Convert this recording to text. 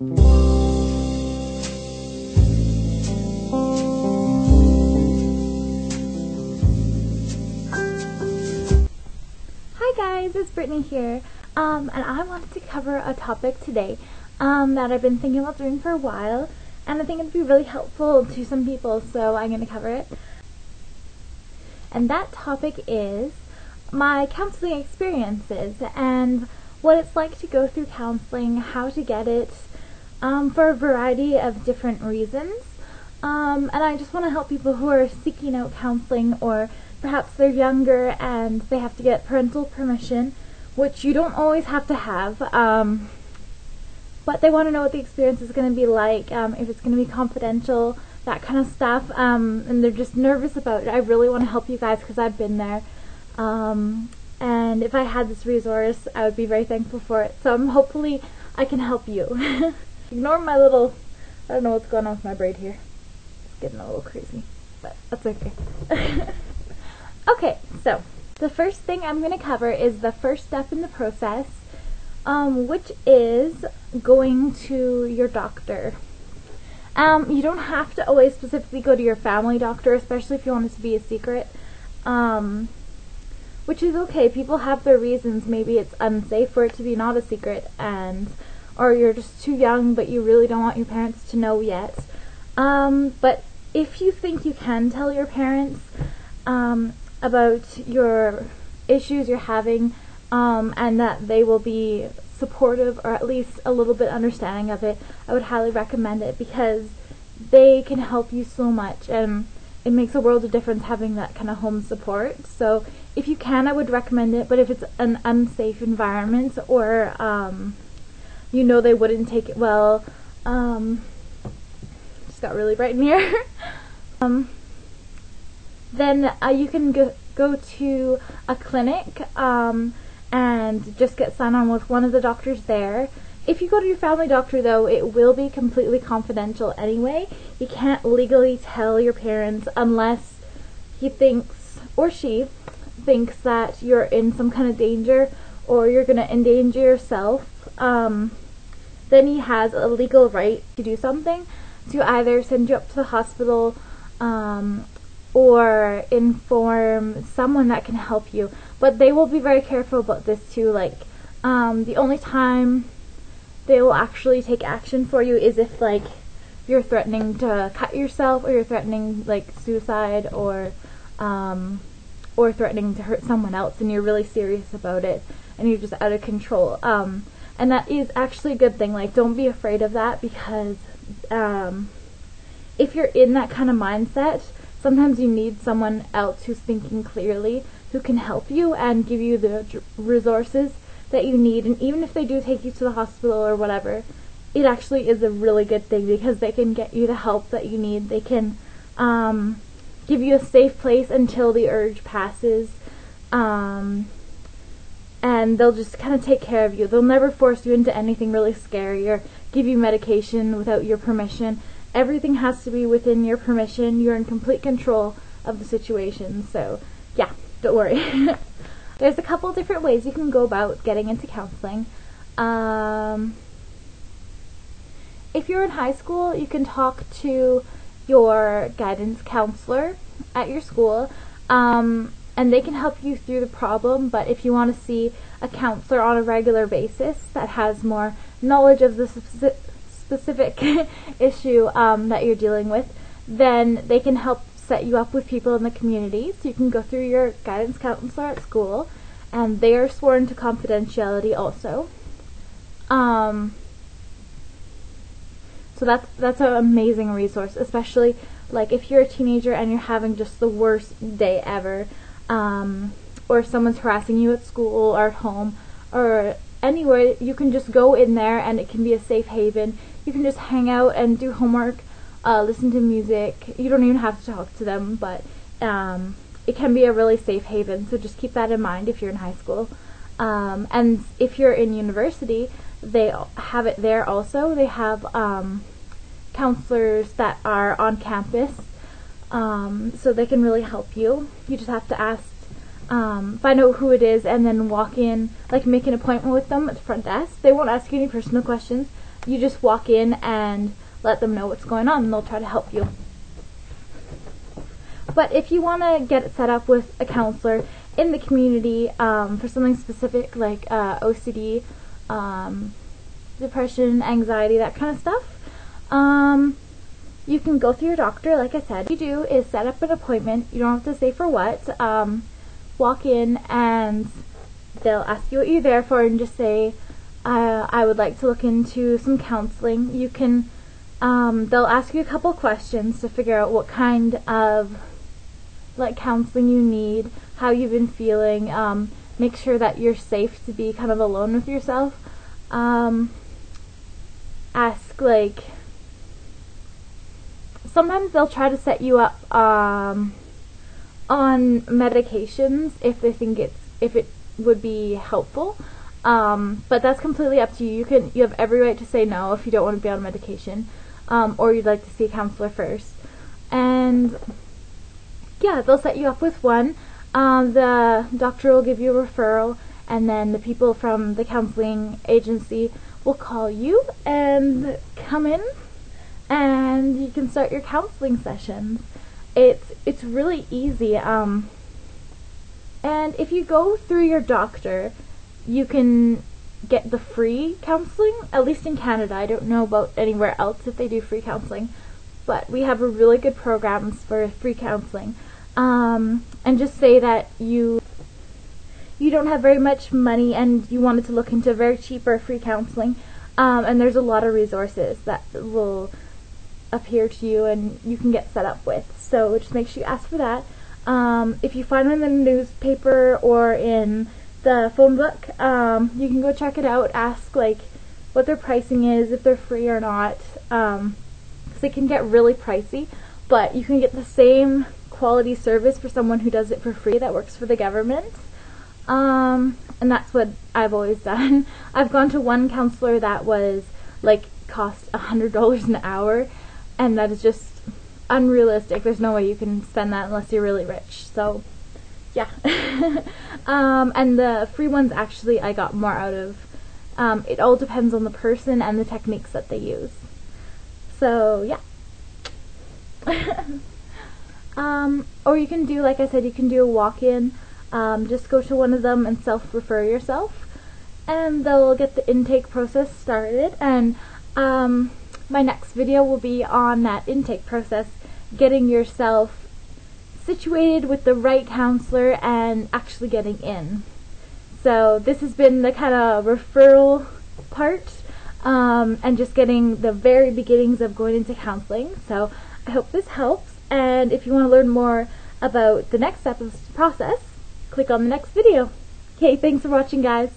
Hi guys, it's Brittany here, and I wanted to cover a topic today that I've been thinking about doing for a while, and I think it'd be really helpful to some people, so I'm going to cover it. And that topic is my counseling experiences and what it's like to go through counseling, how to get it, for a variety of different reasons. And I just want to help people who are seeking out counseling, or perhaps they're younger and they have to get parental permission, which you don't always have to have, but they want to know what the experience is going to be like, if it's going to be confidential, that kind of stuff, and they're just nervous about it. I really want to help you guys because I've been there, and if I had this resource, I would be very thankful for it. So hopefully I can help you. Ignore my little, I don't know what's going on with my braid here. It's getting a little crazy, but that's okay. Okay, so the first thing I'm going to cover is the first step in the process, which is going to your doctor. You don't have to always specifically go to your family doctor, especially if you want it to be a secret, which is okay. People have their reasons. Maybe it's unsafe for it to be not a secret, or you're just too young, but you really don't want your parents to know yet. But if you think you can tell your parents about your issues you're having, and that they will be supportive or at least a little bit understanding of it, I would highly recommend it, because they can help you so much, and it makes a world of difference having that kind of home support. So if you can, I would recommend it. But if it's an unsafe environment, or you know they wouldn't take it well, just got really bright in here, then you can go to a clinic and just get signed on with one of the doctors there. If you go to your family doctor, though, it will be completely confidential anyway. You can't legally tell your parents unless he thinks, or she thinks, that you're in some kind of danger or you're going to endanger yourself. Then he has a legal right to do something, to either send you up to the hospital, or inform someone that can help you. But they will be very careful about this too. Like, the only time they will actually take action for you is if, like, you're threatening to cut yourself, or you're threatening, like, suicide, or threatening to hurt someone else, and you're really serious about it and you're just out of control. And that is actually a good thing. Like, don't be afraid of that, because if you're in that kind of mindset, sometimes you need someone else who's thinking clearly, who can help you and give you the resources that you need. And even if they do take you to the hospital or whatever, it actually is a really good thing, because they can get you the help that you need. They can give you a safe place until the urge passes, and they'll just kind of take care of you. They'll never force you into anything really scary or give you medication without your permission. Everything has to be within your permission. You're in complete control of the situation. So yeah, don't worry. There's a couple different ways you can go about getting into counseling. If you're in high school, you can talk to your guidance counselor at your school, and they can help you through the problem. But if you want to see a counselor on a regular basis that has more knowledge of the specific issue that you're dealing with, then they can help set you up with people in the community. So you can go through your guidance counselor at school, and they are sworn to confidentiality also. So that's an amazing resource, especially like if you're a teenager and you're having just the worst day ever, or if someone's harassing you at school or at home or anywhere. You can just go in there, and it can be a safe haven. You can just hang out and do homework, listen to music. You don't even have to talk to them, but it can be a really safe haven. So just keep that in mind if you're in high school. And if you're in university, they have it there also. They have counselors that are on campus, so they can really help you. You just have to ask, find out who it is, and then walk in, like make an appointment with them at the front desk. They won't ask you any personal questions. you just walk in and let them know what's going on, and they'll try to help you. But if you want to get it set up with a counselor in the community for something specific like OCD, depression, anxiety, that kind of stuff, you can go through your doctor. Like I said, what you do is set up an appointment. You don't have to say for what. Walk in and they'll ask you what you're there for, and just say, I would like to look into some counseling. You can, they'll ask you a couple questions to figure out what kind of counseling you need, how you've been feeling, make sure that you're safe to be kind of alone with yourself. Ask, sometimes they'll try to set you up on medications if they think if it would be helpful, but that's completely up to you. You have every right to say no if you don't want to be on medication, or you'd like to see a counselor first. And yeah, they'll set you up with one. The doctor will give you a referral, and then the people from the counseling agency will call you and come in, and you can start your counseling sessions. It's really easy. And if you go through your doctor, you can get the free counseling, at least in Canada. I don't know about anywhere else if they do free counseling, but we have a really good programs for free counseling. And just say that you don't have very much money and you wanted to look into very cheap or free counseling, and there's a lot of resources that will appear to you and you can get set up with. So just make sure you ask for that. If you find them in the newspaper or in the phone book, you can go check it out. Ask what their pricing is, if they're free or not, because it can get really pricey, but you can get the same quality service for someone who does it for free that works for the government. And that's what I've always done. I've gone to one counselor that was cost $100 an hour, and that is just unrealistic. There's no way you can spend that unless you're really rich. So yeah. And the free ones, actually, I got more out of. It all depends on the person and the techniques that they use. So yeah. Or you can do, like I said, you can do a walk-in. Just go to one of them and self-refer yourself, and they'll get the intake process started. And my next video will be on that intake process, getting yourself situated with the right counselor and actually getting in. So this has been the kind of referral part, and just getting the very beginnings of going into counseling. So I hope this helps, and if you want to learn more about the next step of this process, click on the next video. Okay, thanks for watching, guys.